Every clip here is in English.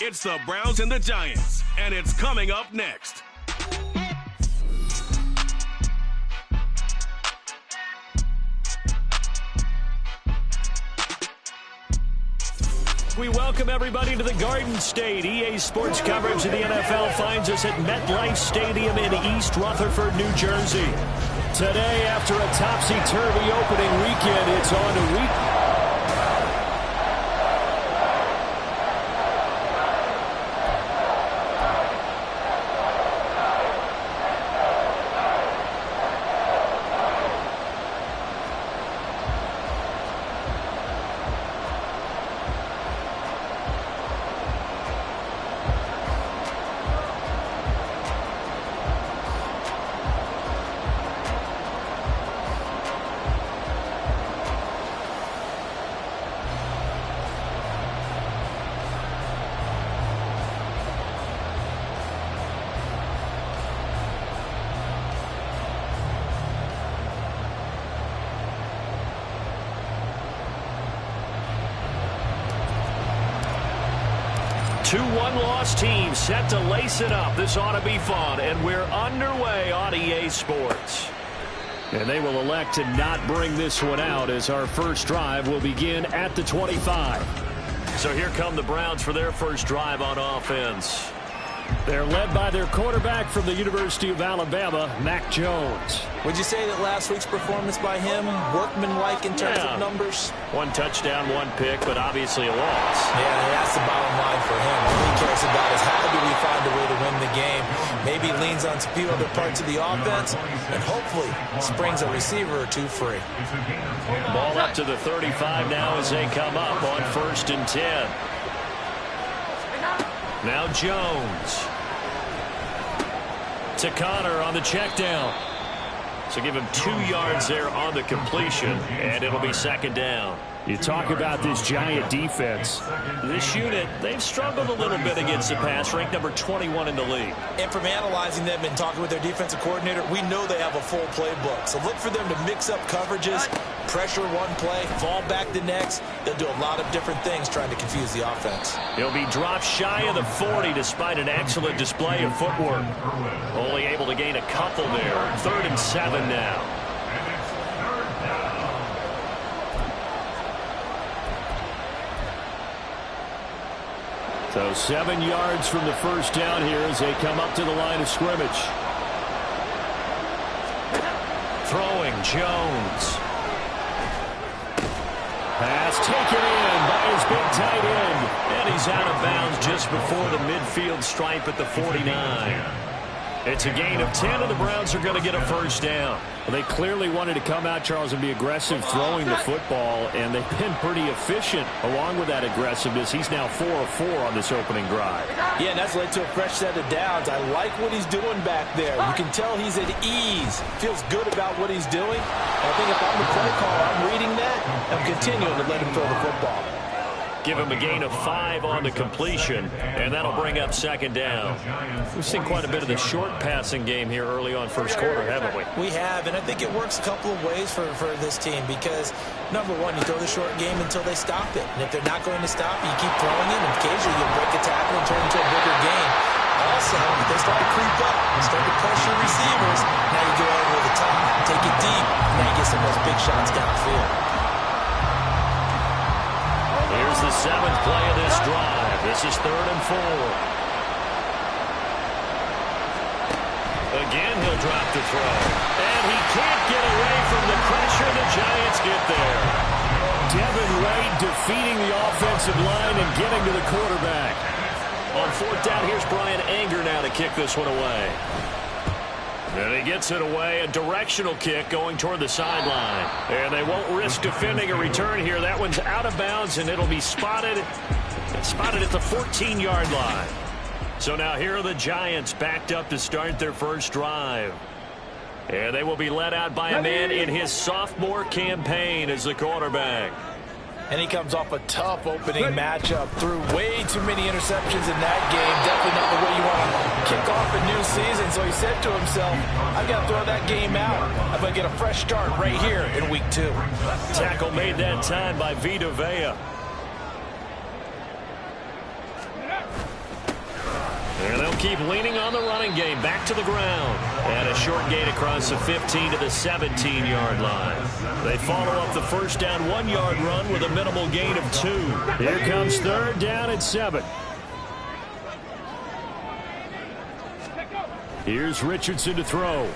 It's the Browns and the Giants, and it's coming up next. We welcome everybody to the Garden State. EA Sports coverage of the NFL finds us at MetLife Stadium in East Rutherford, New Jersey. Today, after a topsy-turvy opening weekend, it's on to week. Two one-loss teams set to lace it up. This ought to be fun, and we're underway on EA Sports. And they will elect to not bring this one out as our first drive will begin at the 25. So here come the Browns for their first drive on offense. They're led by their quarterback from the University of Alabama, Mac Jones. Would you say that last week's performance by him, workmanlike in terms of numbers? One touchdown, one pick, but obviously a loss. Yeah, that's the bottom line for him. All he cares about is how do we find a way to win the game. Maybe leans on some few other parts of the offense, and hopefully springs a receiver or two free. Ball up to the 35 now as they come up on 1st and 10. Now Jones. To Connor on the check down. So give him 2 yards there on the completion, and it'll be 2nd down. You talk about this Giant defense. This unit, they've struggled a little bit against the pass, ranked number 21 in the league. And from analyzing them and talking with their defensive coordinator, we know they have a full playbook. So look for them to mix up coverages, pressure one play, fall back the next. They'll do a lot of different things trying to confuse the offense. He'll be dropped shy of the 40 despite an excellent display of footwork. Only able to gain a couple there. 3rd and 7 now. So 7 yards from the first down here as they come up to the line of scrimmage. Throwing Jones. Pass taken in by his big tight end. And he's out of bounds just before the midfield stripe at the 49. It's a gain of 10, and the Browns are going to get a first down. Well, they clearly wanted to come out, Charles, and be aggressive throwing the football, and they've been pretty efficient along with that aggressiveness. He's now 4 of 4 on this opening drive. Yeah, and that's led to a fresh set of downs. I like what he's doing back there. You can tell he's at ease. Feels good about what he's doing. I think if I'm the play caller, I'm reading that. I'm continuing to let him throw the football. Give him a gain of 5 on the completion, and that'll bring up 2nd down. We've seen quite a bit of the short passing game here early on first quarter, haven't we? We have, and I think it works a couple of ways for this team because, number one, you throw the short game until they stop it. And if they're not going to stop it, you keep throwing it, and occasionally you'll break a tackle and turn into a bigger game. Also, if they start to creep up and start to pressure receivers, now you go over the top, take it deep, and now you get some of those big shots downfield. Here's the 7th play of this drive. This is 3rd and 4. Again, he'll drop the throw. And he can't get away from the pressure. The Giants get there. Devin White defeating the offensive line and getting to the quarterback. On 4th down, here's Brian Anger now to kick this one away. And he gets it away, a directional kick going toward the sideline. And they won't risk defending a return here. That one's out of bounds, and it'll be spotted at the 14-yard line. So now here are the Giants backed up to start their first drive. And they will be led out by a man in his sophomore campaign as the quarterback. And he comes off a tough opening matchup. Threw way too many interceptions in that game. Definitely not the way you want to kick off a new season. So he said to himself, I've got to throw that game out. I'm going to get a fresh start right here in week 2. Tackle made that time by Vita Vea. keep leaning on the running game. Back to the ground. And a short gain across the 15 to the 17-yard line. They follow up the first down 1-yard run with a minimal gain of 2. Here comes third down at 7. Here's Richardson to throw.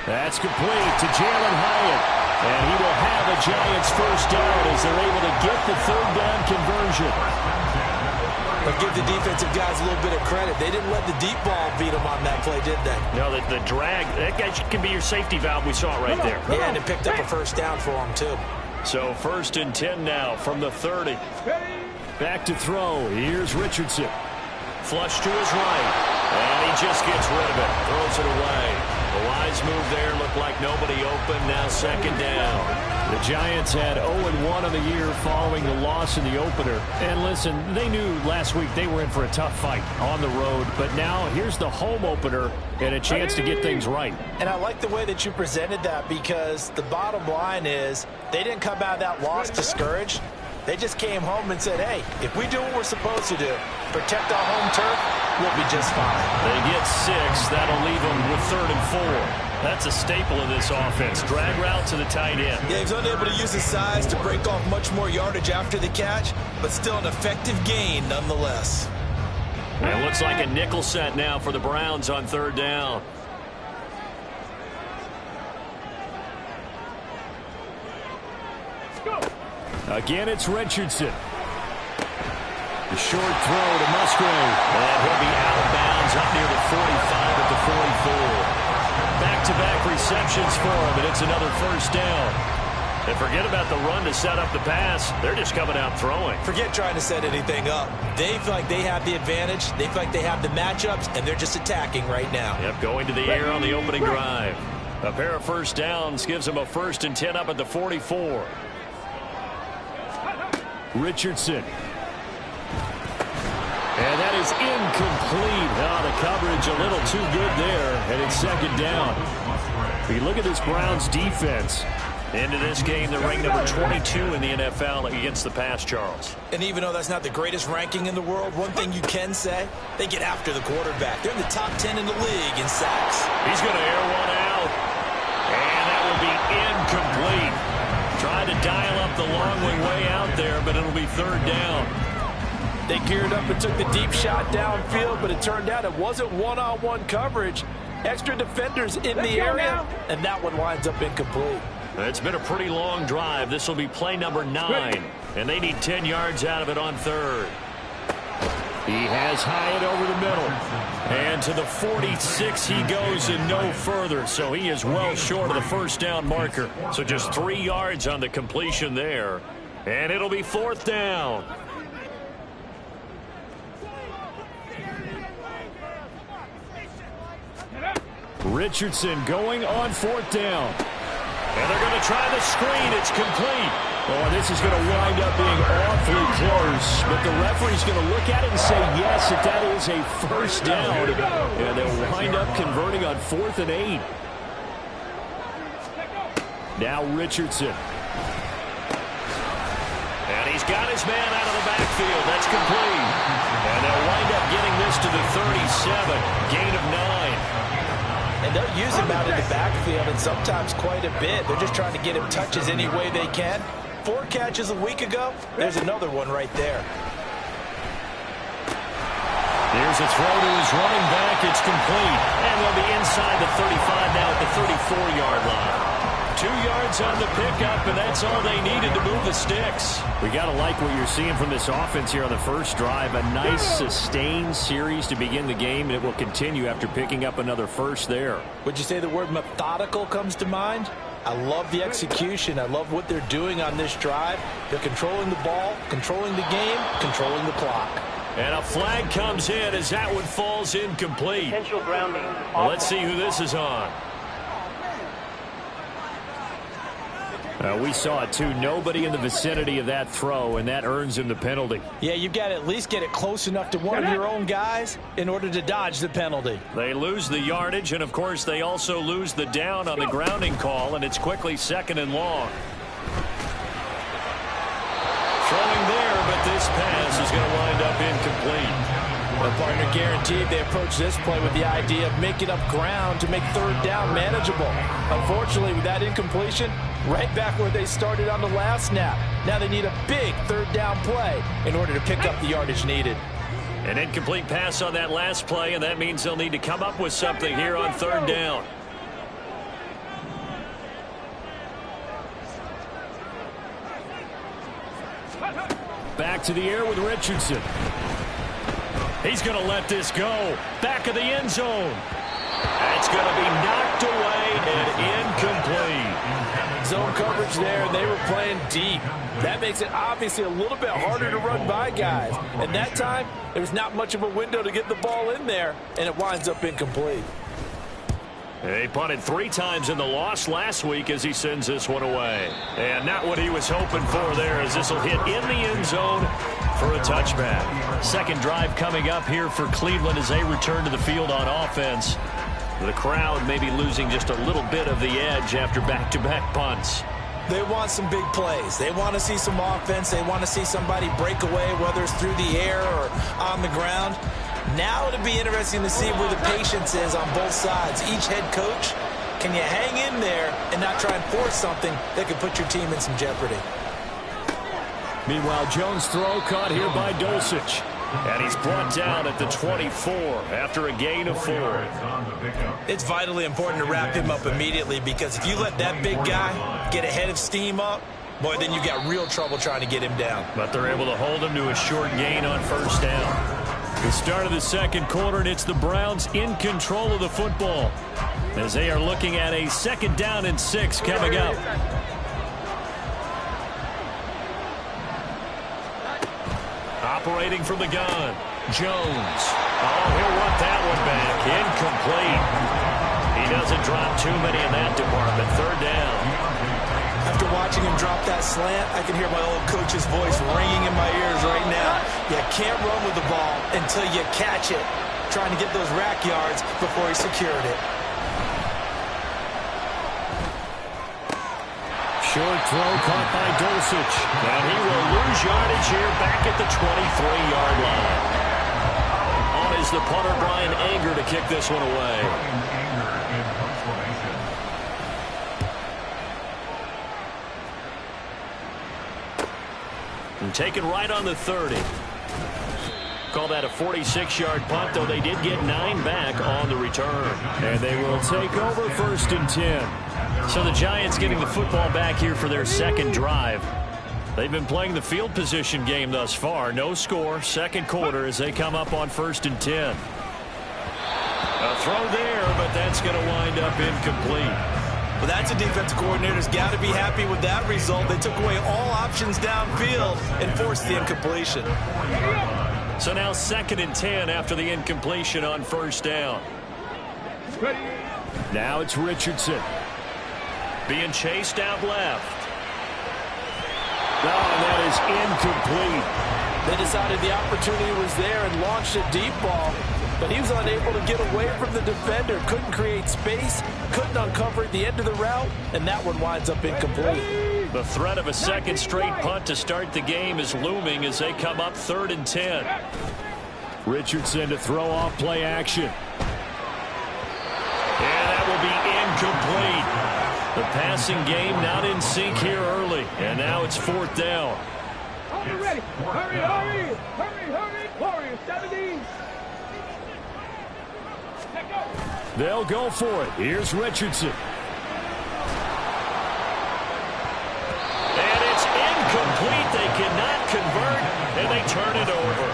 That's complete to Jalen Hyatt. And he will have a Giants first down as they're able to get the third down conversion. But give the defensive guys a little bit of credit. They didn't let the deep ball beat them on that play, did they? No, the drag, that guy can be your safety valve. We saw it right there. Yeah, and it picked up a first down for them, too. So first and 10 now from the 30. Back to throw. Here's Richardson. Flush to his right. And he just gets rid of it. Throws it away. A wise move there. Looked like nobody open. Now second down. The Giants had 0-1 on the year following the loss in the opener. And listen, they knew last week they were in for a tough fight on the road. But now here's the home opener and a chance to get things right. And I like the way that you presented that, because the bottom line is they didn't come out of that loss discouraged. They just came home and said, hey, if we do what we're supposed to do, protect our home turf, we'll be just fine. They get 6. That'll leave them with 3rd and 4. That's a staple of this offense. Drag route to the tight end. Yeah, he's unable to use his size to break off much more yardage after the catch, but still an effective gain nonetheless. And it looks like a nickel set now for the Browns on third down. Again, it's Richardson. The short throw to Musgrave. And he'll be out of bounds up near the 45 at the 44. Back-to-back receptions for him, and it's another first down. And forget about the run to set up the pass. They're just coming out throwing. Forget trying to set anything up. They feel like they have the advantage. They feel like they have the matchups, and they're just attacking right now. Yep, going to the air on the opening drive. A pair of first downs gives them a 1st and 10 up at the 44. Richardson. And that is incomplete. Oh, the coverage a little too good there, and it's second down. If you look at this Browns defense, into this game, they're ranked number 22 in the NFL against the pass, Charles. And even though that's not the greatest ranking in the world, one thing you can say, they get after the quarterback. They're in the top 10 in the league in sacks. He's going to air one out, and that will be incomplete. Tried to dial up the long way out there, but it'll be third down. They geared up and took the deep shot downfield, but it turned out it wasn't one-on-one coverage. Extra defenders in the area, and that one winds up incomplete. It's been a pretty long drive. This will be play number 9, and they need 10 yards out of it on third. He has Hyatt over the middle. And to the 46 he goes and no further, so he is well short of the first down marker. So just 3 yards on the completion there, and it'll be 4th down. Richardson going on 4th down. And they're going to try the screen. It's complete. Oh, this is going to wind up being awfully close. But the referee's going to look at it and say, yes, if that is a first down. And they'll wind up converting on 4th and 8. Now Richardson. And he's got his man out of the backfield. That's complete. And they'll wind up getting this to the 37. Gain of 9. And they'll use him out in the backfield, and sometimes quite a bit. They're just trying to get him touches any way they can. 4 catches a week ago. There's another one right there. There's a throw to his running back. It's complete. And they'll be inside the 35 now at the 34-yard line. 2 yards on the pickup, and that's all they needed to move the sticks. We got to like what you're seeing from this offense here on the first drive. A nice sustained series to begin the game, and it will continue after picking up another first there. Would you say the word methodical comes to mind? I love the execution. I love what they're doing on this drive. They're controlling the ball, controlling the game, controlling the clock. And a flag comes in as that one falls incomplete. Well, let's see who this is on. We saw it, too. Nobody in the vicinity of that throw, and that earns him the penalty. Yeah, you've got to at least get it close enough to one of your own guys in order to dodge the penalty. They lose the yardage, and, of course, they also lose the down on the grounding call, and it's quickly 2nd and long. Throwing there, but this pass is going to wind up incomplete. The partner guaranteed they approach this play with the idea of making up ground to make third down manageable. Unfortunately, with that incompletion, right back where they started on the last snap. Now they need a big third down play in order to pick up the yardage needed. An incomplete pass on that last play, and that means they'll need to come up with something here on third down. Back to the air with Richardson. He's going to let this go. Back of the end zone. That's going to be knocked away and incomplete. Zone coverage there, and they were playing deep. That makes it obviously a little bit harder to run by guys. And that time, there was not much of a window to get the ball in there, and it winds up incomplete. He punted 3 times in the loss last week as he sends this one away. And not what he was hoping for there, as this will hit in the end zone for a touchback. Second drive coming up here for Cleveland as they return to the field on offense. The crowd may be losing just a little bit of the edge after back-to-back punts. They want some big plays. They want to see some offense. They want to see somebody break away, whether it's through the air or on the ground. Now it'll be interesting to see where the patience is on both sides. Each head coach, can you hang in there and not try and force something that could put your team in some jeopardy? Meanwhile, Jones' throw caught here by Dulcich. And he's brought down at the 24 after a gain of 4. It's vitally important to wrap him up immediately, because if you let that big guy get a head of steam up, boy, then you got real trouble trying to get him down. But they're able to hold him to a short gain on first down. The start of the second quarter, and it's the Browns in control of the football as they are looking at a 2nd down and 6 coming up. Operating from the gun, Jones. Oh, he'll want that one back. Incomplete. He doesn't drop too many in that department. 3rd down. After watching him drop that slant, I can hear my old coach's voice ringing in my ears right now. You can't run with the ball until you catch it. Trying to get those rack yards before he secured it. Short throw caught by Dulcich. And he will lose yardage here back at the 23-yard line. On is the punter, Brian Anger, to kick this one away. And taken right on the 30. Call that a 46-yard punt, though they did get 9 back on the return. And they will take over 1st and 10. So the Giants getting the football back here for their second drive. They've been playing the field position game thus far. No score, second quarter as they come up on 1st and 10. A throw there, but that's going to wind up incomplete. Well, that's a defensive coordinator's got to be happy with that result. They took away all options downfield and forced the incompletion. So now 2nd and 10 after the incompletion on 1st down. Now it's Richardson. Being chased out left. Oh, and that is incomplete. They decided the opportunity was there and launched a deep ball, but he was unable to get away from the defender. Couldn't create space, couldn't uncover at the end of the route, and that one winds up incomplete. The threat of a second straight punt to start the game is looming as they come up 3rd and 10. Richardson to throw off play action. And that will be incomplete. The passing game not in sync here early, and now it's 4th down. Hurry, ready. Hurry, hurry. Hurry, hurry. Warriors, 70. They'll go for it. Here's Richardson. And it's incomplete. They cannot convert, and they turn it over.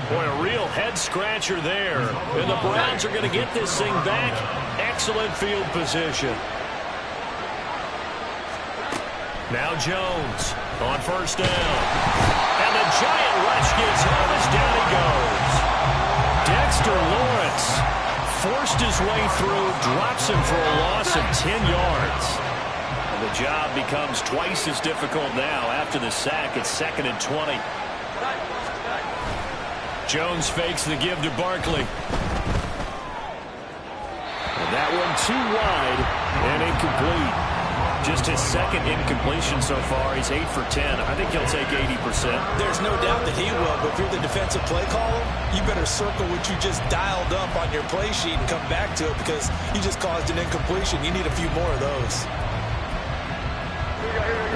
Boy, a real head-scratcher there. And the Browns are going to get this thing back. Excellent field position. Now Jones on 1st down. And the giant rush gets home as down he goes. Dexter Lawrence forced his way through, drops him for a loss of 10 yards. And the job becomes twice as difficult now after the sack. It's 2nd and 20. Jones fakes the give to Barkley. And that one too wide and incomplete. Just his second incompletion so far. He's 8 for 10. I think he'll take 80%. There's no doubt that he will, but if you're the defensive play caller, you better circle what you just dialed up on your play sheet and come back to it because you just caused an incompletion. You need a few more of those.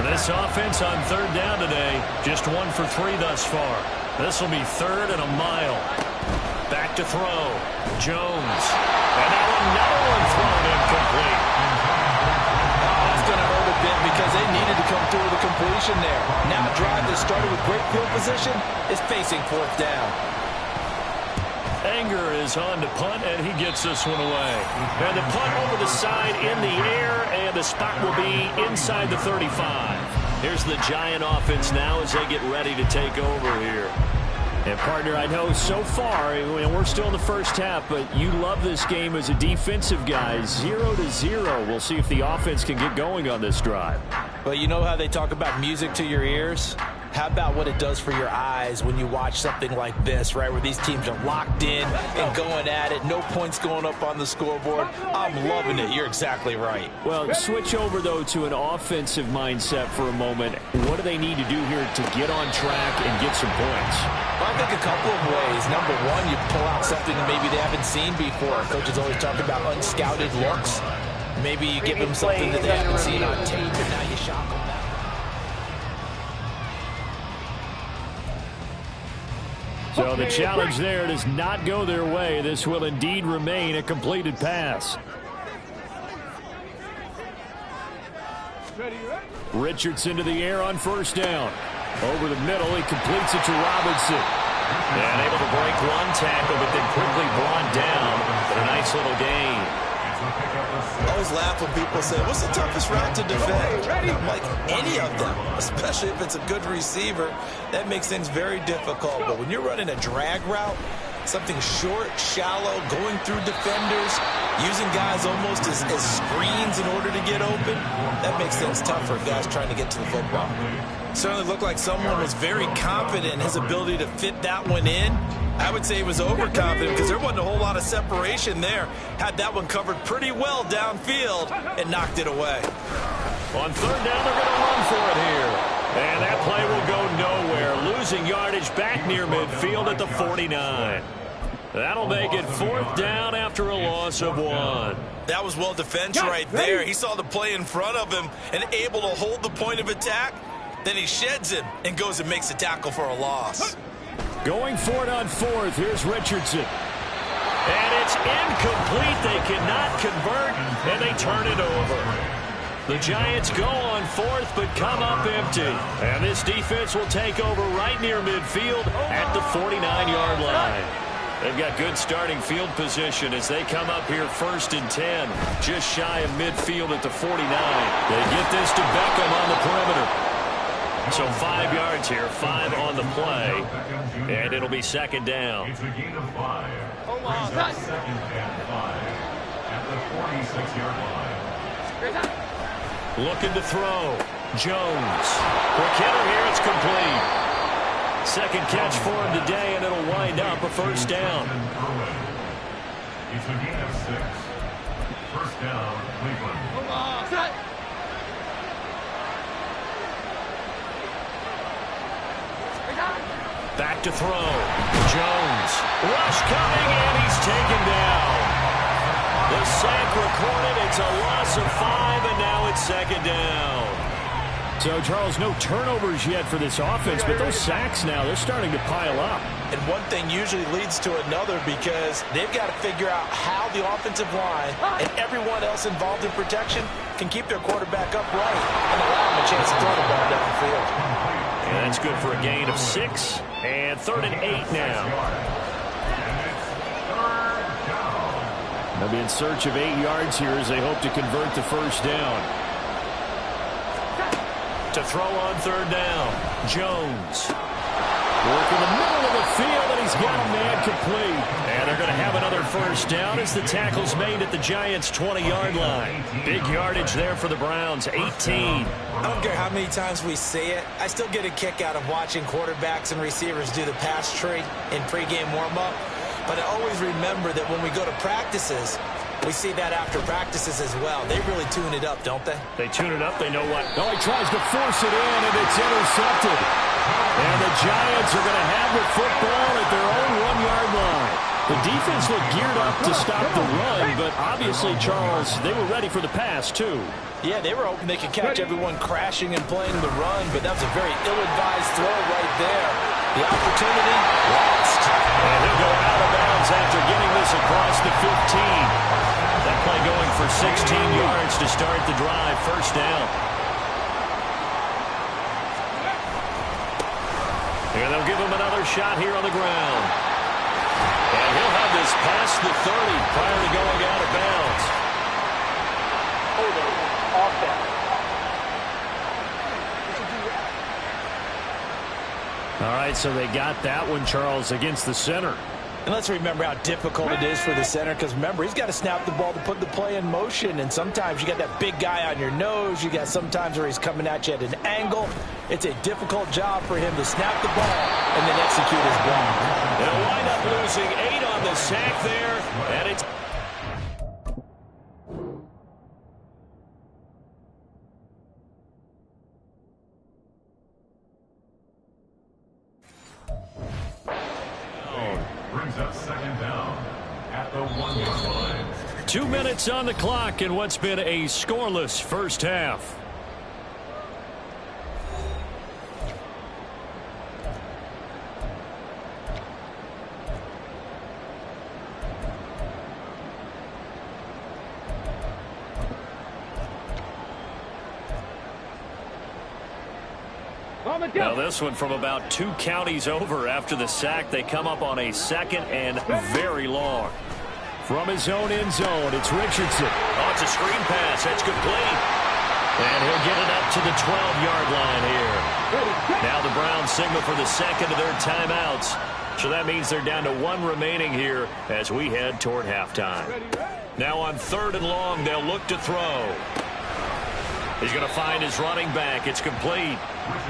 This offense on third down today, just 1 for 3 thus far. This will be 3rd and a mile. Back to throw. Jones. And now another one thrown incomplete. That's going to hurt a bit because they needed to come through with a completion there. Now a drive that started with great field position is facing 4th down. Anger is on to punt, and he gets this one away. And the punt over the side in the air, and the spot will be inside the 35. Here's the Giant offense now as they get ready to take over here. And, partner, I know so far, we're still in the first half, but you love this game as a defensive guy. 0-0. We'll see if the offense can get going on this drive. Well, you know how they talk about music to your ears? How about what it does for your eyes when you watch something like this, right, where these teams are locked in and going at it, no points going up on the scoreboard? I'm loving it. You're exactly right. Well, switch over, though, to an offensive mindset for a moment. What do they need to do here to get on track and get some points? Well, I think a couple of ways. Number one, you pull out something that maybe they haven't seen before. Coaches always talk about unscouted looks. Maybe you give them something that they haven't seen on tape, and now you shock them. So the challenge there does not go their way. This will indeed remain a completed pass. Richardson to the air on 1st down. Over the middle, he completes it to Robinson. And able to break one tackle, but then quickly brought down. But a nice little gain. I always laugh when people say, what's the toughest route to defend? I'm like, any of them, especially if it's a good receiver. That makes things very difficult. But when you're running a drag route, something short, shallow, going through defenders, using guys almost as screens in order to get open, that makes things tough for guys trying to get to the football. Certainly looked like someone was very confident in his ability to fit that one in. I would say he was overconfident because there wasn't a whole lot of separation there. Had that one covered pretty well downfield and knocked it away. On 3rd down, they're going to run for it here. And that play will go nowhere. Losing yardage back near midfield at the 49. That'll make it 4th down after a loss of 1. That was well defense right there. He saw the play in front of him and able to hold the point of attack. Then he sheds him and goes and makes a tackle for a loss. Going for it on 4th. Here's Richardson. And it's incomplete. They cannot convert, and they turn it over. The Giants go on 4th, but come up empty. And this defense will take over right near midfield at the 49-yard line. They've got good starting field position as they come up here 1st and 10, just shy of midfield at the 49. They get this to Beckham on the perimeter. So 5 yards here, 5 on the play, and it'll be 2nd down. It's a gain of 5. Hold on. 2nd and 5 at the 46-yard line. Looking to throw. Jones. Quick hitter here, it's complete. 2nd catch for him today, and it'll wind up a 1st down. It's a gain of 6. 1st down, Cleveland. Hold on. Set. Back to throw. Jones. Rush coming, and he's taken down. The sack recorded. It's a loss of 5, and now it's 2nd down. So, Charles, no turnovers yet for this offense, but those sacks now, they're starting to pile up. And one thing usually leads to another because they've got to figure out how the offensive line and everyone else involved in protection can keep their quarterback upright and allow him a chance to throw the ball downfield. And that's good for a gain of 6, and 3rd and 8 now. They'll be in search of 8 yards here as they hope to convert the 1st down. To throw on 3rd down, Jones. Working the middle of the field, and he's got a man complete. And they're going to have another 1st down as the tackle's made at the Giants' 20-yard line. Big yardage there for the Browns, 18. I don't care how many times we say it, I still get a kick out of watching quarterbacks and receivers do the pass tree in pregame warm-up. But I always remember that when we go to practices, We see that after practices as well. They really tune it up, don't they? They tune it up. They know what. Oh, he tries to force it in, and it's intercepted. And the Giants are going to have the football at their own 1-yard line. The defense looked geared up to stop the run, but obviously, Charles, they were ready for the pass, too. Yeah, they were hoping they could catch everyone crashing and playing the run, but that was a very ill-advised throw right there. The opportunity lost. And he'll go out of bounds after getting this across the 15. That play going for 16 yards to start the drive. First down. And they'll give him another shot here on the ground. And he'll have this past the 30 prior to going out of bounds. All right, so they got that one, Charles, against the center. And let's remember how difficult it is for the center, because remember, he's got to snap the ball to put the play in motion, and sometimes you got that big guy on your nose. You got sometimes where he's coming at you at an angle. It's a difficult job for him to snap the ball and then execute his block. They'll wind up losing 8 on the sack there, and it's... Brings up second down at the 1-yard line. 2 minutes on the clock in what's been a scoreless first half. Now this one from about 2 counties over after the sack. They come up on a second and very long. From his own end zone, it's Richardson. Oh, it's a screen pass. That's complete. And he'll get it up to the 12-yard line here. Now the Browns signal for the second of their timeouts. So that means they're down to 1 remaining here as we head toward halftime. Now on 3rd and long, they'll look to throw. He's going to find his running back. It's complete.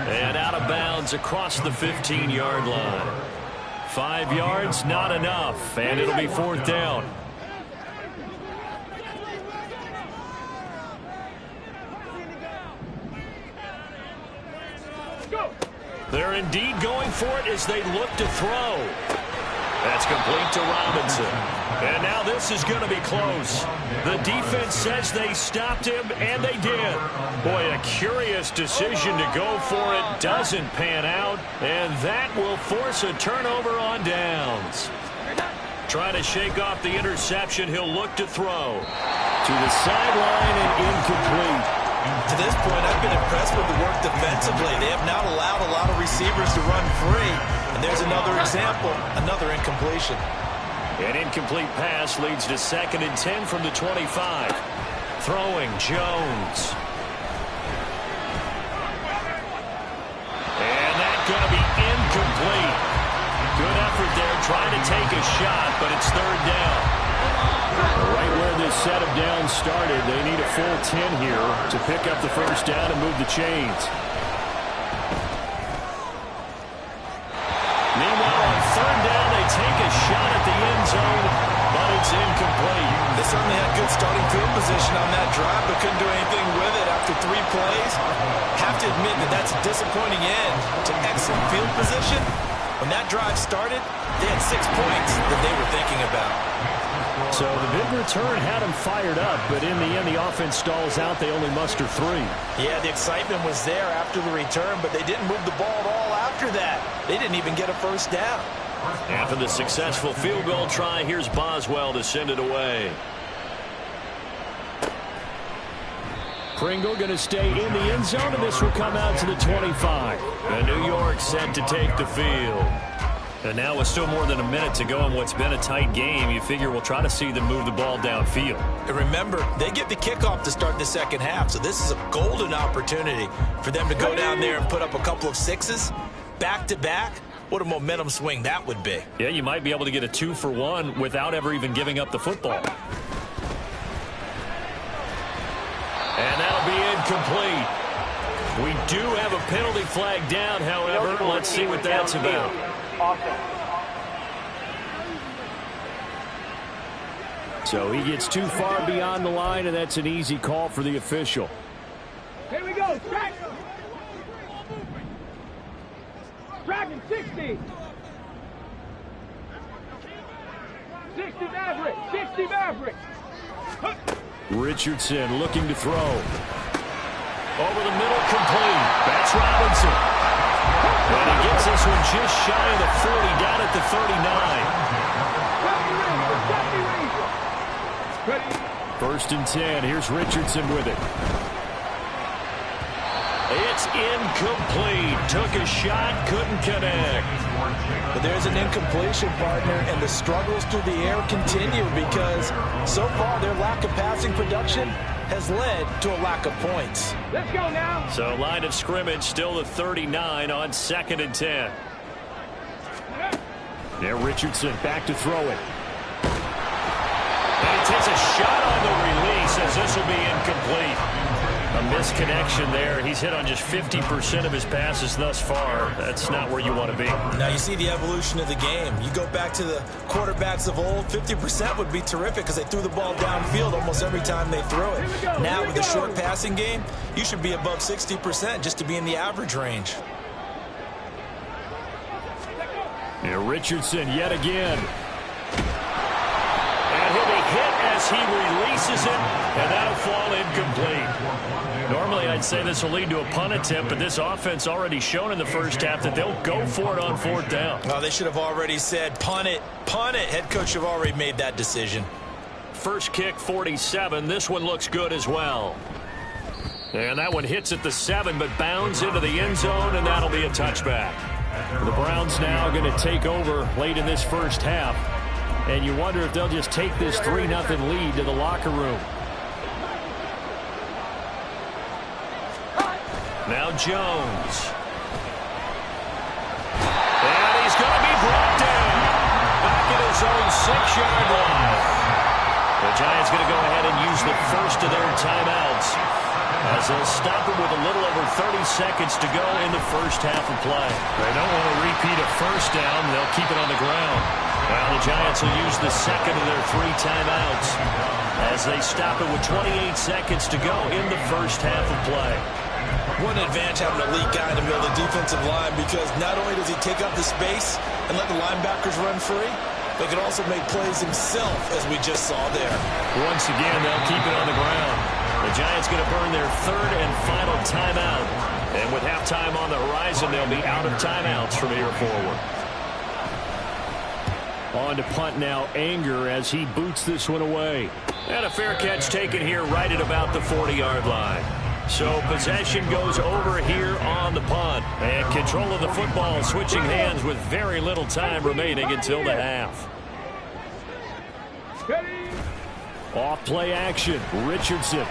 And out of bounds across the 15-yard line. 5 yards, not enough. And it'll be 4th down. They're indeed going for it as they look to throw. That's complete to Robinson. And now this is going to be close. The defense says they stopped him, and they did. Boy, a curious decision to go for it. Doesn't pan out, and that will force a turnover on downs. Trying to shake off the interception, he'll look to throw. To the sideline and incomplete. To this point, I've been impressed with the work defensively. They have not allowed a lot of receivers to run free. And there's another example, another incompletion. An incomplete pass leads to 2nd and 10 from the 25. Throwing Jones. And that's going to be incomplete. Good effort there, trying to take a shot, but it's 3rd down. Right where this set of downs started, they need a full 10 here to pick up the first down and move the chains. Meanwhile, on 3rd down, they take a shot at the end zone, but it's incomplete. They certainly had good starting field position on that drive, but couldn't do anything with it after 3 plays. Have to admit that that's a disappointing end to excellent field position. When that drive started, they had 6 points that they were thinking about. So the big return had them fired up, but in the end, the offense stalls out. They only muster 3. Yeah, the excitement was there after the return, but they didn't move the ball at all after that. They didn't even get a first down. After the successful field goal try, here's Boswell to send it away. Pringle going to stay in the end zone, and this will come out to the 25. And New York set to take the field. And now with still more than a minute to go in what's been a tight game, you figure we'll try to see them move the ball downfield. And remember, they get the kickoff to start the second half, so this is a golden opportunity for them to go down there and put up a couple of 6s back-to-back. What a momentum swing that would be. Yeah, you might be able to get a 2-for-1 without ever even giving up the football. And that'll be incomplete. We do have a penalty flag down, however. Let's see what that's about. So he gets too far beyond the line, and that's an easy call for the official. Here we go. Track. Tracking 60. 60 Maverick. 60 Maverick. Richardson looking to throw. Over the middle, complete. That's Robinson. And he gets this one just shy of the 40, down at the 39. First and 10. Here's Richardson with it. It's incomplete. Took a shot, couldn't connect. But there's an incompletion, partner, and the struggles through the air continue because so far their lack of passing production has led to a lack of points. Let's go now. So line of scrimmage still the 39 on 2nd and 10. There, Richardson back to throw it. And he takes a shot on the release as this will be incomplete. A misconnection there. He's hit on just 50% of his passes thus far. That's not where you want to be. Now you see the evolution of the game. You go back to the quarterbacks of old, 50% would be terrific because they threw the ball downfield almost every time they threw it. Now with the short passing game, you should be above 60% just to be in the average range. Here, Richardson yet again. And he'll be hit as he releases it, and that'll fall incomplete. Normally, I'd say this will lead to a punt attempt, but this offense already shown in the first half that they'll go for it on 4th down. Oh, they should have already said, punt it, punt it. Head coach have already made that decision. First kick, 47. This one looks good as well. And that one hits at the 7, but bounds into the end zone, and that'll be a touchback. The Browns now going to take over late in this first half. And you wonder if they'll just take this 3-0 lead to the locker room. Now Jones. And he's going to be brought down. Back at his own 6-yard line. The Giants going to go ahead and use the first of their timeouts as they'll stop it with a little over 30 seconds to go in the first half of play. They don't want to repeat a first down. They'll keep it on the ground. Well, the Giants will use the second of their 3 timeouts as they stop it with 28 seconds to go in the first half of play. What an advantage having an elite guy in the middle of the defensive line because not only does he take up the space and let the linebackers run free, but he can also make plays himself, as we just saw there. Once again, they'll keep it on the ground. The Giants going to burn their 3rd and final timeout. And with halftime on the horizon, they'll be out of timeouts from here forward. On to punt now, Anger as he boots this one away. And a fair catch taken here right at about the 40-yard line. So possession goes over here on the punt. And control of the football switching hands with very little time remaining until the half. Off play action, Richardson.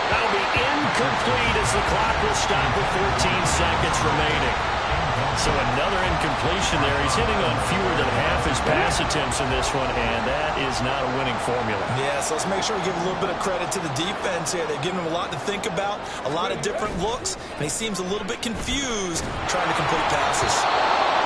That'll be incomplete as the clock will stop with 14 seconds remaining. So another incompletion there. He's hitting on fewer than half his pass attempts in this one, and that is not a winning formula. Yeah, so let's make sure we give a little bit of credit to the defense here. They've given him a lot to think about, a lot of different looks, and he seems a little bit confused trying to complete passes.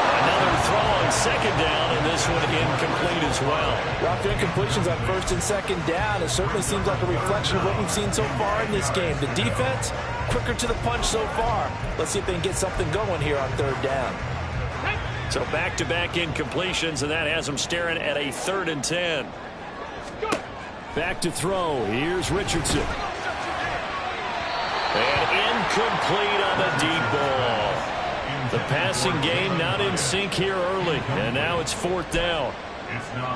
Another throw on 2nd down, and this one incomplete as well. Well, after incompletions on 1st and 2nd down, it certainly seems like a reflection of what we've seen so far in this game. The defense, quicker to the punch so far. Let's see if they can get something going here on 3rd down. So back-to-back incompletions, and that has them staring at a 3rd and 10. Back to throw. Here's Richardson. And incomplete on the deep ball. The passing game not in sync here early, and now it's 4th down.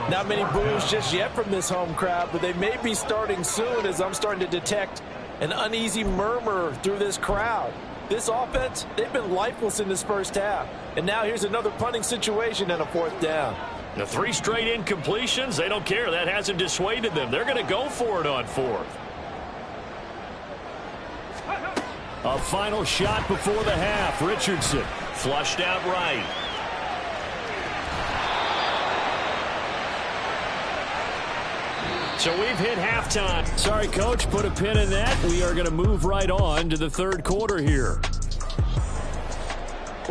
Not many boos just yet from this home crowd, but they may be starting soon as I'm starting to detect an uneasy murmur through this crowd. This offense, they've been lifeless in this first half. And now here's another punting situation and a 4th down. The 3 straight incompletions, they don't care. That hasn't dissuaded them. They're going to go for it on 4th. A final shot before the half. Richardson flushed out right. So we've hit halftime. Sorry, Coach, put a pin in that. We are going to move right on to the 3rd quarter here.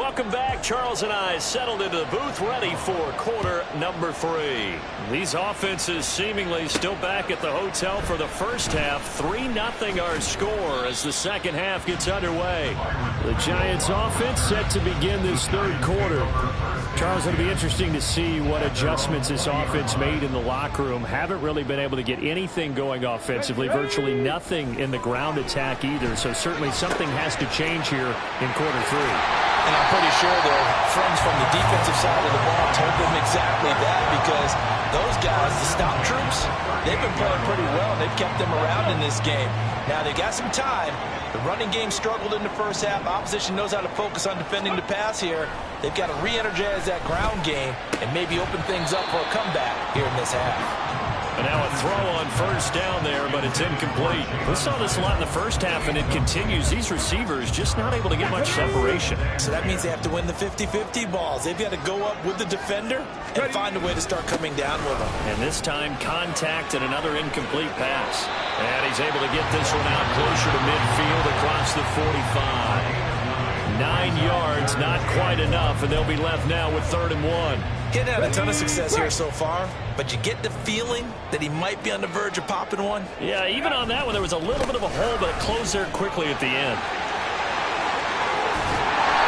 Welcome back. Charles and I settled into the booth, ready for quarter number 3. These offenses seemingly still back at the hotel for the first half. 3-0 our score as the second half gets underway. The Giants offense set to begin this third quarter. Charles, it'll be interesting to see what adjustments this offense made in the locker room. Haven't really been able to get anything going offensively. Virtually nothing in the ground attack either. So certainly something has to change here in quarter 3. And I'm pretty sure their friends from the defensive side of the ball told them exactly that, because those guys, the stop troops, they've been playing pretty well. They've kept them around in this game. Now they got some time. The running game struggled in the first half. Opposition knows how to focus on defending the pass here. They've got to re-energize that ground game and maybe open things up for a comeback here in this half. And now a throw on first down there, but it's incomplete. We saw this a lot in the first half, and it continues. These receivers just not able to get much separation. So that means they have to win the 50-50 balls. They've got to go up with the defender and find a way to start coming down with them. And this time, contact and another incomplete pass. And he's able to get this one out closer to midfield across the 45. 9 yards, not quite enough, and they'll be left now with 3rd and 1. Getting had a ton of success here so far, but you get the feeling that he might be on the verge of popping one. Yeah, even on that one, there was a little bit of a hole, but it closed there quickly at the end.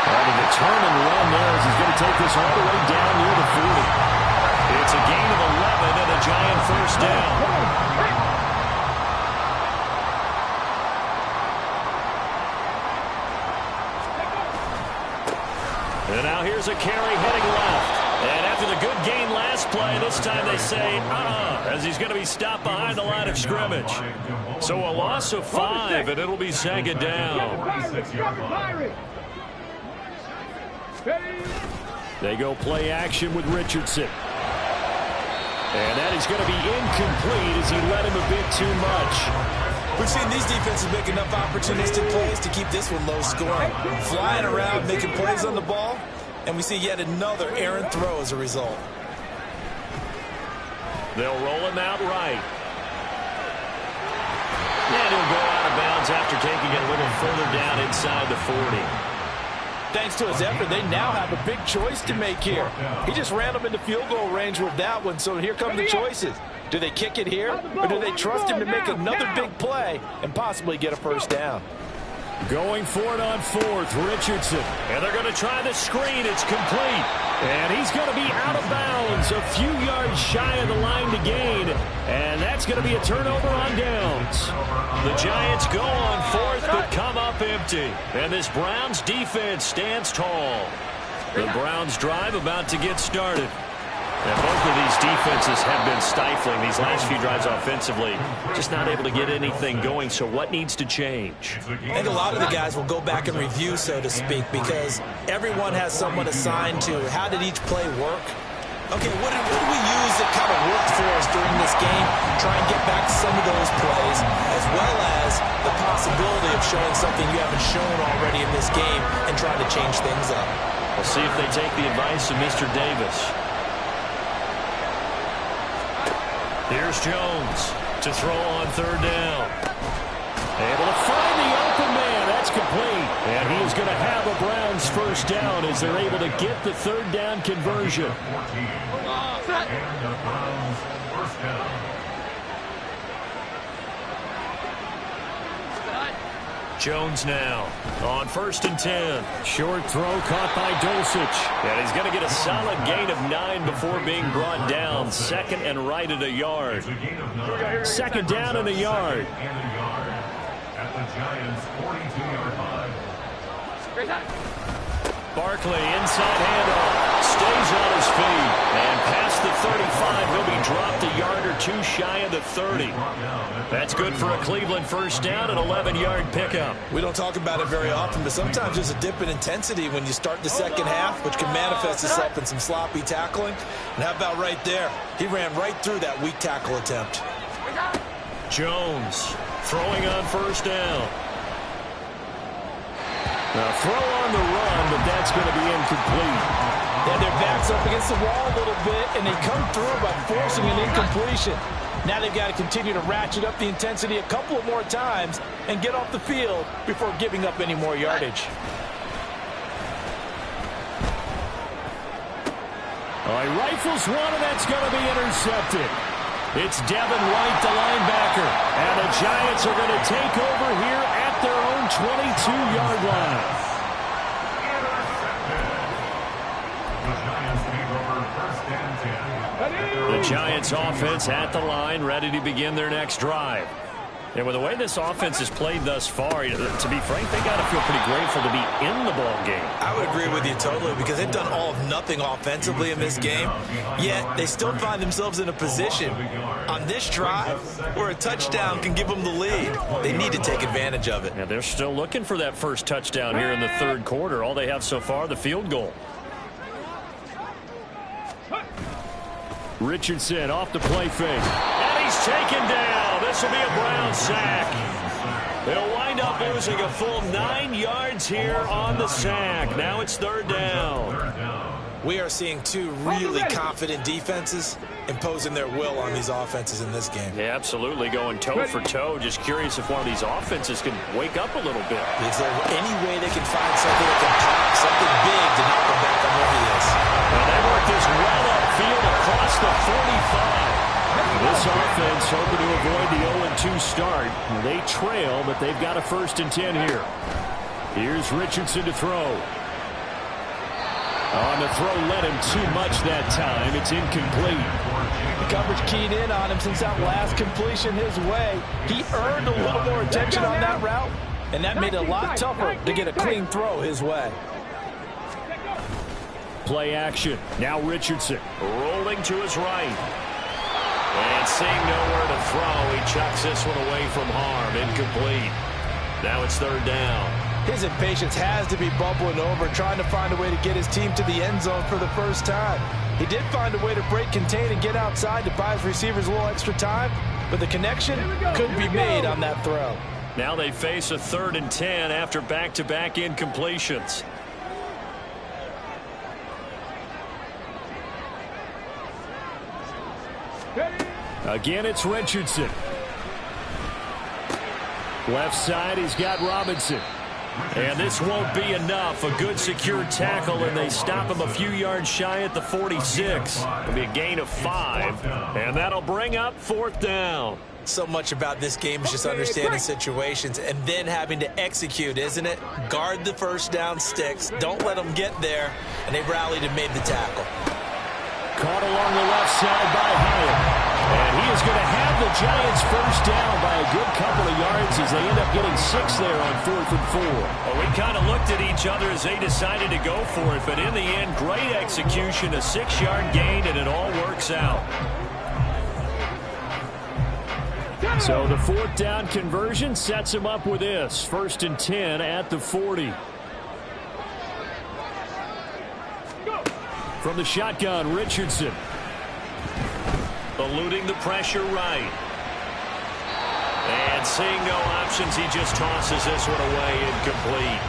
And a determined run there as he's going to take this all the way down near the 40. It's a gain of 11 and a Giant first down. And now here's a carry heading left. And after the good gain last play, this time they say, as he's going to be stopped behind the line of scrimmage. So a loss of 5, and it'll be 2nd down. They go play action with Richardson. And that is going to be incomplete as he led him a bit too much. We've seen these defenses make enough opportunistic plays to keep this one low scoring. Flying around, making plays on the ball, and we see yet another errant throw as a result. They'll roll him out right. And he'll go out of bounds after taking it a little further down inside the 40. Thanks to his effort, they now have a big choice to make here. He just ran them into field goal range with that one, so here come the choices. Do they kick it here, or do they trust him to make another big play and possibly get a first down? Going for it on 4th, Richardson. And they're going to try the screen. It's complete. And he's going to be out of bounds, a few yards shy of the line to gain. And that's going to be a turnover on downs. The Giants go on 4th, but come up empty. And this Browns defense stands tall. The Browns drive about to get started. And both of these defenses have been stifling these last few drives offensively. Just not able to get anything going, so what needs to change? I think a lot of the guys will go back and review, so to speak, because everyone has someone assigned to how did each play work. Okay, what did we use that kind of worked for us during this game? Try and get back to some of those plays, as well as the possibility of showing something you haven't shown already in this game and trying to change things up. We'll see if they take the advice of Mr. Davis. Here's Jones to throw on 3rd down. Able to find the open man. That's complete. And he is going to have a Browns first down as they're able to get the 3rd down conversion. Jones now on 1st and 10. Short throw caught by Dulcich. And he's going to get a solid gain of 9 before being brought down. 2nd and right at a yard. 2nd down and a yard. At the Giants' 42-yard line. Barkley inside handoff. Stays on his feet. And past the 35, he'll be dropped a yard or 2 shy of the 30. That's good for a Cleveland first down, an 11-yard pickup. We don't talk about it very often, but sometimes there's a dip in intensity when you start the second half, which can manifest itself in some sloppy tackling. And how about right there? He ran right through that weak tackle attempt. Jones throwing on first down. Now throw on the run, but that's going to be incomplete. Yeah, their backs up against the wall a little bit, and they come through by forcing an incompletion. Now they've got to continue to ratchet up the intensity a couple of more times and get off the field before giving up any more yardage. Oh, he rifles one, and that's going to be intercepted. It's Devin White, the linebacker. And the Giants are going to take over here at their own 22-yard line. The Giants offense at the line, ready to begin their next drive. And with the way this offense has played thus far, to be frank, they got to feel pretty grateful to be in the ball game. I would agree with you totally, because they've done all of nothing offensively in this game, yet they still find themselves in a position on this drive where a touchdown can give them the lead. They need to take advantage of it. And they're still looking for that first touchdown here in the third quarter. All they have so far, the field goal. Richardson off the play fake. And he's taken down. This will be a Brown sack. They'll wind up losing a full 9 yards here on the sack. Now it's third down. We are seeing two really confident defenses imposing their will on these offenses in this game. Yeah, absolutely, going toe for toe. Just curious if one of these offenses can wake up a little bit. Is there any way they can find something that can pop, something big to knock them back on where he is? And they work this well upfield across the 45. This offense hoping to avoid the 0-2 start. They trail, but they've got a 1st and 10 here. Here's Richardson to throw. On the throw, led him too much that time. It's incomplete. The coverage keyed in on him since that last completion his way. He earned a little more attention on that route, and that made it a lot tougher to get a clean throw his way. Play action. Now Richardson rolling to his right. And seeing nowhere to throw, he chucks this one away from harm. Incomplete. Now it's third down. His impatience has to be bubbling over, trying to find a way to get his team to the end zone for the first time. He did find a way to break contain and get outside to buy his receivers a little extra time, but the connection couldn't be made on that throw. Now they face a 3rd and 10 after back-to-back incompletions. Again, it's Richardson. Left side, he's got Robinson. And this won't be enough. A good secure tackle, and they stop him a few yards shy at the 46. It'll be a gain of 5, and that'll bring up 4th down. So much about this game is just understanding situations and then having to execute, isn't it? Guard the first down sticks. Don't let them get there. And they rallied and made the tackle. Caught along the left side by Hyatt. And he is going to have the Giants first down by a good couple of yards as they end up getting 6 there on 4th and 4. Well, we kind of looked at each other as they decided to go for it. But in the end, great execution, a 6-yard gain, and it all works out. So the 4th down conversion sets him up with this. 1st and 10 at the 40. From the shotgun, Richardson. Eluding the pressure right. And seeing no options, he just tosses this one away, incomplete.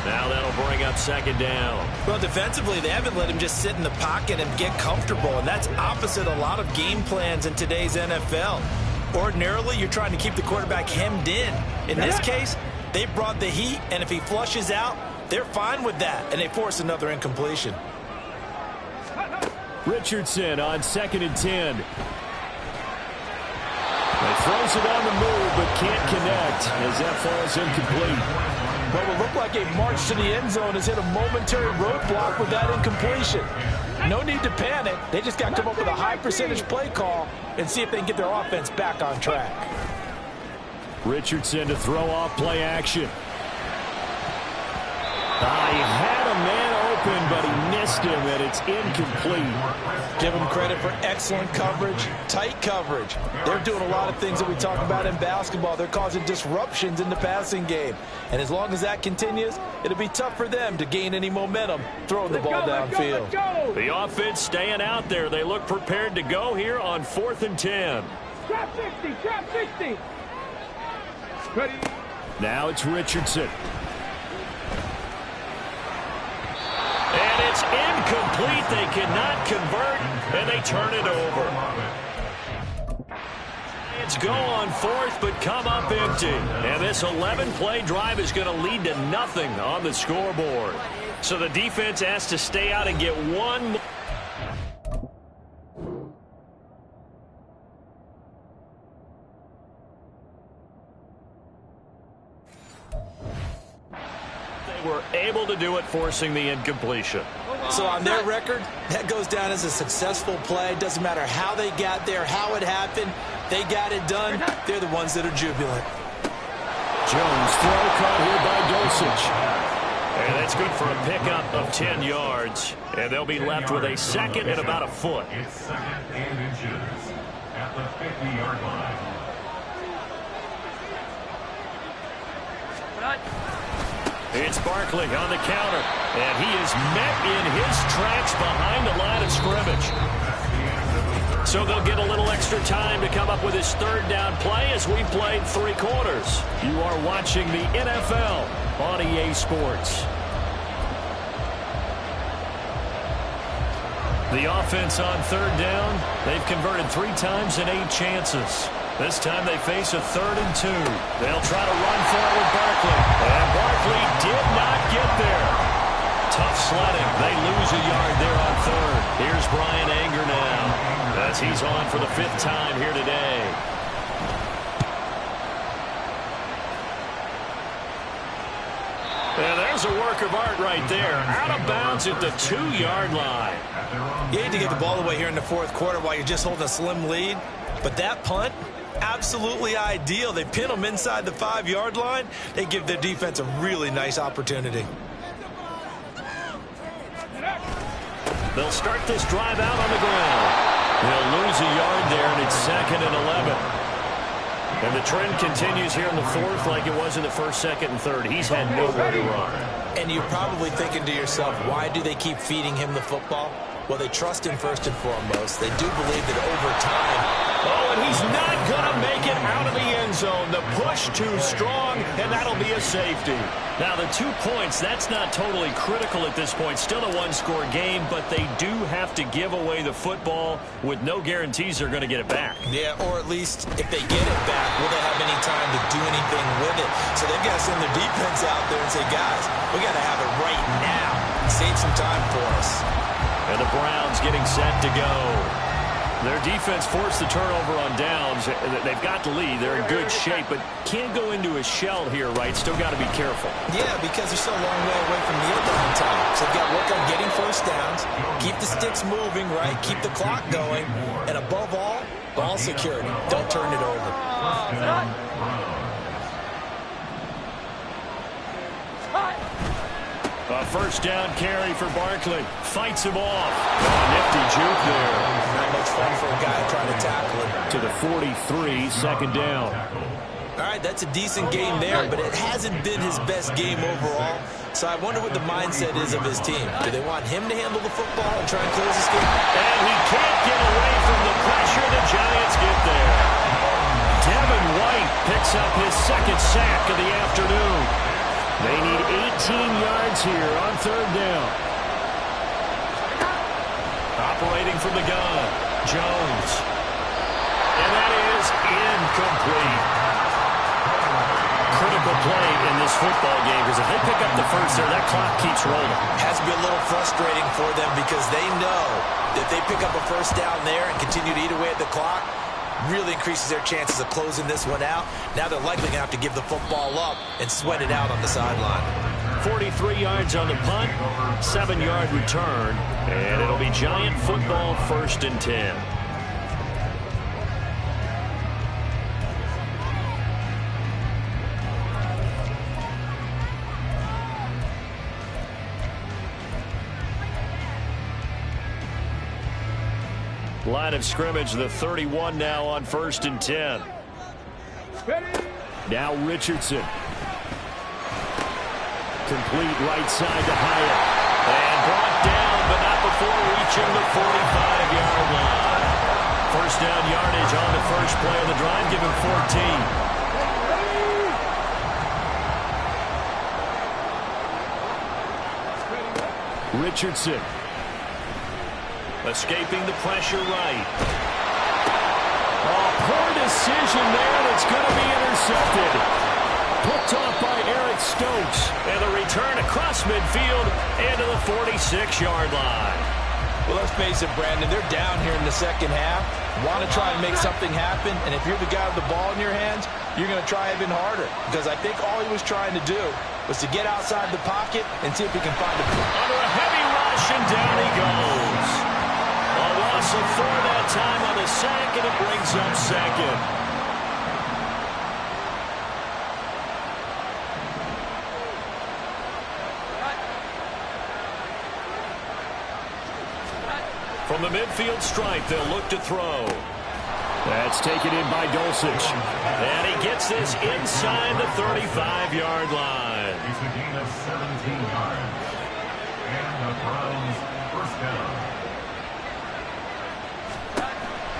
Now that'll bring up 2nd down. Well, defensively, they haven't let him just sit in the pocket and get comfortable, and that's opposite a lot of game plans in today's NFL. Ordinarily, you're trying to keep the quarterback hemmed in. In this case, they brought the heat, and if he flushes out, they're fine with that, and they force another incompletion. Richardson on 2nd and 10. He throws it on the move, but can't connect as that falls incomplete. What would look like a march to the end zone has hit a momentary roadblock with that incompletion. No need to panic. They just got to come up with a high percentage play call and see if they can get their offense back on track. Richardson to throw off play action. He had a man open, but he missed him, and it's incomplete. Give them credit for excellent coverage, tight coverage. They're doing a lot of things that we talk about in basketball. They're causing disruptions in the passing game. And as long as that continues, it'll be tough for them to gain any momentum throwing the ball downfield. The offense staying out there. They look prepared to go here on 4th and 10. Trap 60, trap 60. Ready. Now it's Richardson. And it's incomplete. They cannot convert, and they turn it over. It's go on 4th, but come up empty. And this 11-play drive is going to lead to nothing on the scoreboard. So the defense has to stay out and get one more. were able to do it, forcing the incompletion. So on their record, that goes down as a successful play. Doesn't matter how they got there, how it happened. They got it done. They're the ones that are jubilant. Jones throw caught here by Dulcich. And that's good for a pickup of 10 yards. And they'll be left with a second and about a foot. It's second and inches at the 50-yard line. It's Barkley on the counter. And he is met in his tracks behind the line of scrimmage. So they'll get a little extra time to come up with his third down play as we played 3 quarters. You are watching the NFL on EA Sports. The offense on third down, they've converted 3 times in 8 chances. This time they face a 3rd and 2. They'll try to run for it with Barkley. And Barkley did not get there. Tough sledding. They lose a yard there on 3rd. Here's Bryan Anger now as he's on for the 5th time here today. And there's a work of art right there. Out of bounds at the 2-yard line. You hate to give the ball away here in the 4th quarter while you're just holding a slim lead. But that punt, absolutely ideal. They pin them inside the 5-yard line. They give their defense a really nice opportunity. They'll start this drive out on the ground. They'll lose a yard there, and it's 2nd and 11. And the trend continues here in the 4th like it was in the 1st, 2nd, and 3rd. He's had nowhere to run. And you're probably thinking to yourself, why do they keep feeding him the football? Well, they trust him first and foremost. They do believe that over time... Oh, and he's not going to make it out of the end zone. The push too strong, and that'll be a safety. Now, the 2 points, that's not totally critical at this point. Still a 1-score game, but they do have to give away the football with no guarantees they're going to get it back. Yeah, or at least if they get it back, will they have any time to do anything with it? So they've got to send their defense out there and say, guys, we got to have it right now. Save some time for us. And the Browns getting set to go. Their defense forced the turnover on downs. They've got the lead. They're in good shape, but can't go into a shell here, right? Still got to be careful. Yeah, because they're still a long way away from kneel down time. So they've got to work on getting first downs, keep the sticks moving, right? Keep the clock going. And above all, ball security. Don't turn it over. A first down carry for Barkley. Fights him off. Oh, nifty juke there. Not much fun for a guy trying to tackle him. To the 43, 2nd down. All right, that's a decent game there, but it hasn't been his best game overall. So I wonder what the mindset is of his team. Do they want him to handle the football and try and close this game? And he can't get away from the pressure. The Giants get there. Devin White picks up his 2nd sack of the afternoon. They need 18 yards here on 3rd down. Operating from the gun, Jones. And that is incomplete. Critical play in this football game, because if they pick up the first there, that clock keeps rolling. Has to be a little frustrating for them because they know that they pick up a first down there and continue to eat away at the clock, really increases their chances of closing this one out. Now they're likely going to have to give the football up and sweat it out on the sideline. 43 yards on the punt, 7-yard return, and it'll be Giant football, 1st and 10. Line of scrimmage, the 31 now on 1st and 10. Now Richardson. Complete right side to Hyatt. And brought down, but not before reaching the 45-yard line. First down yardage on the first play of the drive, give him 14. Richardson. Escaping the pressure right. Oh, poor decision there, and it's going to be intercepted. Picked off by Eric Stokes. And the return across midfield into the 46-yard line. Well, let's face it, Brandon, they're down here in the 2nd half. Want to try and make something happen, and if you're the guy with the ball in your hands, you're going to try even harder. Because I think all he was trying to do was to get outside the pocket and see if he can find a Under a heavy rush, and down he goes. A loss of 4 that time on the sack, and it brings up second. From the midfield stripe, they'll look to throw. That's taken in by Dulcich. And he gets this inside the 35-yard line. It's a gain of 17 yards. And the Browns first down.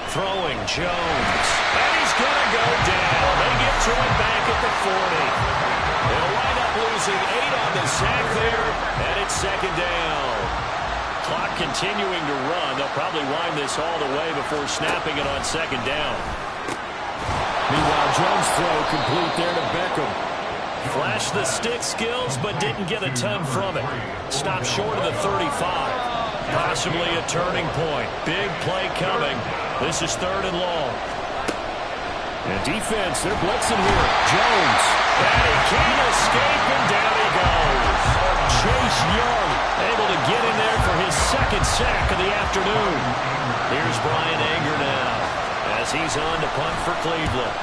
Throwing Jones. And he's going to go down. They get to him back at the 40. They'll wind up losing 8 on the sack there, and it's second down. Clock continuing to run. They'll probably wind this all the way before snapping it on second down. Meanwhile, Jones' throw complete there to Beckham. Flashed the stick skills, but didn't get a ton from it. Stopped short of the 35. Possibly a turning point. Big play coming. This is 3rd and long. And defense, they're blitzing here. Jones. And he can't escape, and down he goes. Chase Young able to get in there for his second sack of the afternoon. Here's Bryan Anger now as he's on to punt for Cleveland.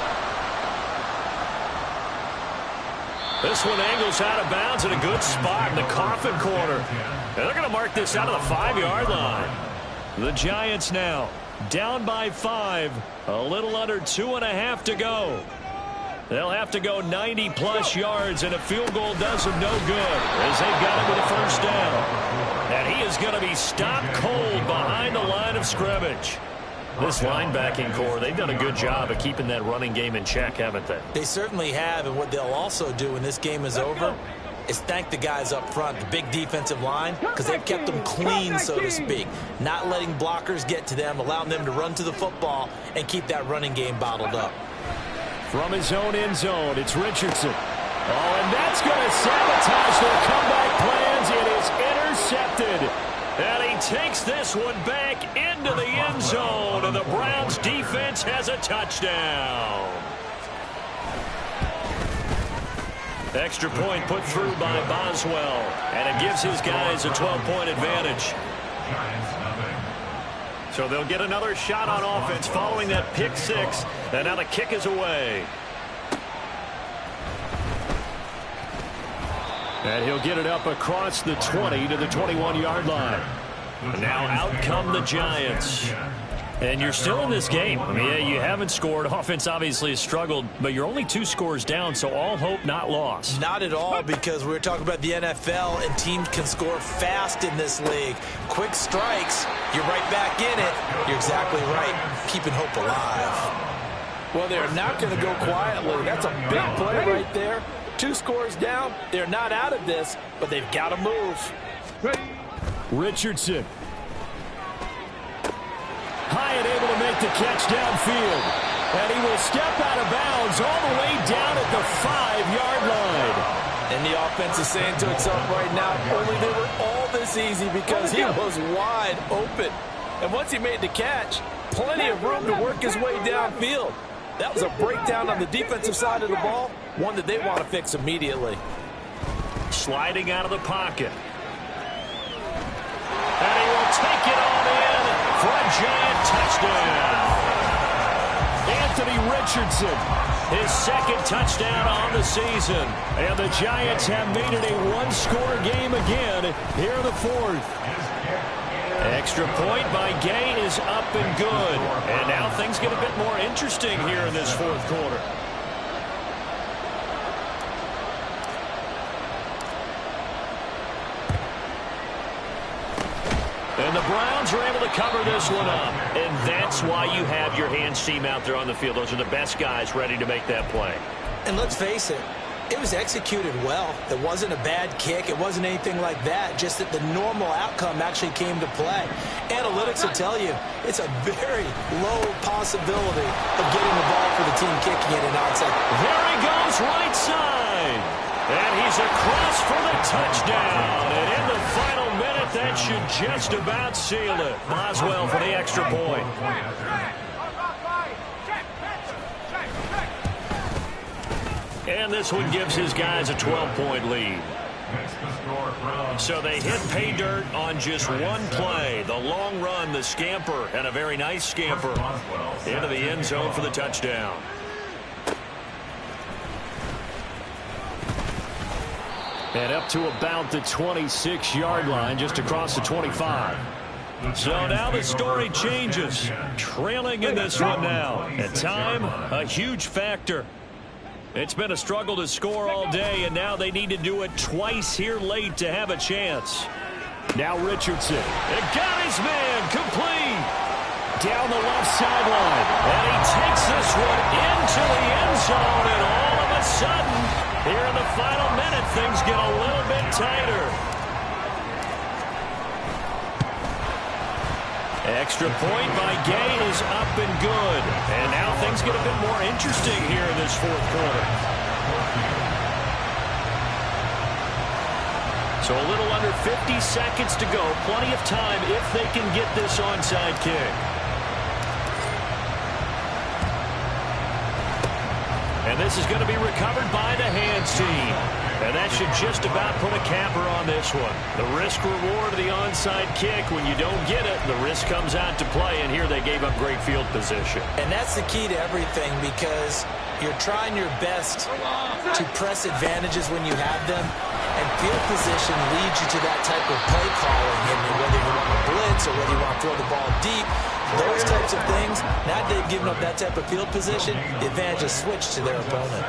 This one angles out of bounds in a good spot in the coffin corner. And they're going to mark this out of the 5-yard line. The Giants now down by 5. A little under 2.5 to go. They'll have to go 90-plus yards, and a field goal does them no good as they've got him with a first down. And he is going to be stopped cold behind the line of scrimmage. This linebacking core, they've done a good job of keeping that running game in check, haven't they? They certainly have, and what they'll also do when this game is over is thank the guys up front, the big defensive line, because they've kept them clean, so to speak. Not letting blockers get to them, allowing them to run to the football and keep that running game bottled up. From his own end zone, it's Richardson. Oh, and that's going to sabotage their comeback plans. It is intercepted. And he takes this one back into the end zone, and the Browns defense has a touchdown. Extra point put through by Boswell, and it gives his guys a 12-point advantage. So they'll get another shot on offense following that pick 6, and now the kick is away. And he'll get it up across the 20 to the 21-yard line. And now out come the Giants. And you're still in this game. I mean, yeah, you haven't scored. Offense obviously has struggled, but you're only 2 scores down, so all hope not lost. Not at all, because we were talking about the NFL, and teams can score fast in this league. Quick strikes, you're right back in it. You're exactly right. Keeping hope alive. Well, they're not going to go quietly. That's a big play right there. 2 scores down. They're not out of this, but they've got to move. Richardson. Hyatt able to make the catch downfield. And he will step out of bounds all the way down at the 5-yard line. And the offense is saying to itself right now, only they were all this easy because he was wide open. And once he made the catch, plenty of room to work his way downfield. That was a breakdown on the defensive side of the ball, one that they want to fix immediately. Sliding out of the pocket. And he will take it on in for a Giant touchdown. Anthony Richardson, his second touchdown on the season. And the Giants have made it a 1-score game again here in the 4th. Extra point by Gay is up and good. And now things get a bit more interesting here in this 4th quarter. And the Browns are able to cover this one up. And that's why you have your hands team out there on the field. Those are the best guys ready to make that play. And let's face it, it was executed well. It wasn't a bad kick. It wasn't anything like that. Just that the normal outcome actually came to play. Analytics will tell you it's a very low possibility of getting the ball for the team kicking it in onside. There he goes, right side. And he's across for the touchdown. And in the final minute, that should just about seal it. Boswell for the extra point. And this one gives his guys a 12-point lead. So they hit pay dirt on just one play. The long run, the scamper, and a very nice scamper into the end zone for the touchdown. And up to about the 26-yard line, just across the 25. So now the story changes. Trailing in this one now. At time, a huge factor. It's been a struggle to score all day, and now they need to do it twice here late to have a chance. Now Richardson. And got his man complete. Down the left sideline. And he takes this one into the end zone, and all of a sudden, here in the final minute, things get a little bit tighter. Extra point by Gay is up and good. And now things get a bit more interesting here in this fourth quarter. So a little under 50 seconds to go. Plenty of time if they can get this onside kick. And this is going to be recovered by the hands team. And that should just about put a capper on this one. The risk-reward of the onside kick, when you don't get it, the risk comes out to play, and here they gave up great field position. And that's the key to everything, because you're trying your best to press advantages when you have them, and field position leads you to that type of play calling. And whether you want to blitz or whether you want to throw the ball deep, those types of things, now they've given up that type of field position, the advantage is switched to their opponent.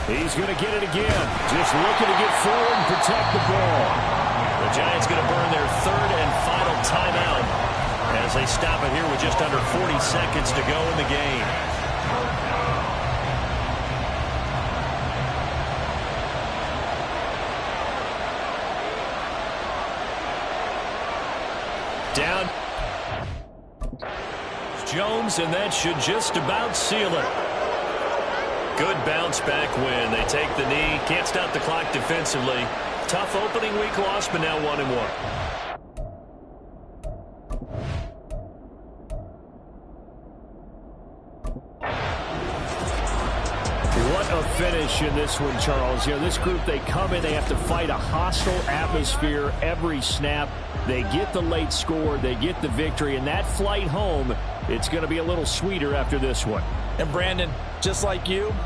He's going to get it again. Just looking to get forward and protect the ball. The Giants going to burn their third and final timeout as they stop it here with just under 40 seconds to go in the game. Down. Jones, and that should just about seal it. Good bounce back win. They take the knee. Can't stop the clock defensively. Tough opening week loss, but now 1-1. What a finish in this one, Charles. You know, this group, they come in, they have to fight a hostile atmosphere every snap. They get the late score, they get the victory, and that flight home, it's going to be a little sweeter after this one. And Brandon, just like you,